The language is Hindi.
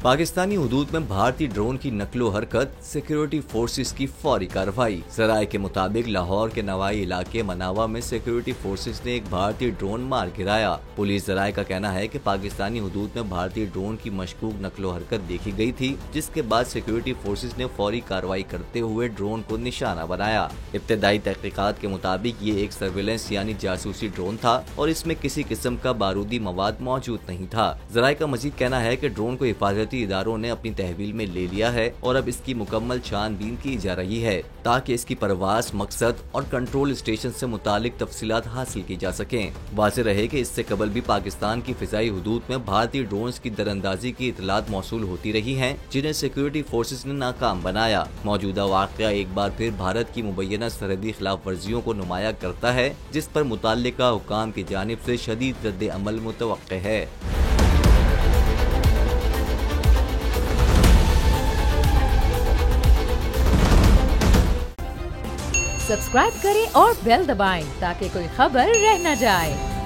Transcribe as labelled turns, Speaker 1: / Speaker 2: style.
Speaker 1: पाकिस्तानी हुदूद में भारतीय ड्रोन की नकलो हरकत, सिक्योरिटी फोर्सेस की फौरी कार्रवाई। जराये के मुताबिक लाहौर के नवाई इलाके मनावा में सिक्योरिटी फोर्सेस ने एक भारतीय ड्रोन मार गिराया। पुलिस जराये का कहना है कि पाकिस्तानी हुदूद में भारतीय ड्रोन की मशकूक नकलो हरकत देखी गई थी, जिसके बाद सिक्योरिटी फोर्सेस ने फौरी कार्रवाई करते हुए ड्रोन को निशाना बनाया। इब्तदाई तहकीकात के मुताबिक ये एक सर्विलेंस यानी जासूसी ड्रोन था और इसमें किसी किस्म का बारूदी मवाद मौजूद नहीं था। जराये का मजीद कहना है कि ड्रोन को हिफाजती इदारों ने अपनी तहवील में ले लिया है और अब इसकी मुकम्मल छानबीन की जा रही है ताकि इसकी परवास, मकसद और कंट्रोल स्टेशन से मुतालिक तफसीलात हासिल की जा सकें। वाज़ेह रहे कि इससे कबल भी पाकिस्तान की फिजाई हुदूद में भारतीय ड्रोन्स की दरअंदाजी की इतलात मौसूल होती रही हैं, जिन्हें सिक्योरिटी फोर्सेस ने नाकाम बनाया। मौजूदा वाक़या एक बार फिर भारत की मुबैना सरहदी खिलाफ वर्जियों को नुमाया करता है, जिस पर मुतल्लिका हुकाम की जानिब से शदीद रद्द अमल मुतवक्के है।
Speaker 2: सब्सक्राइब करें और बेल दबाएं ताकि कोई खबर रह न जाए।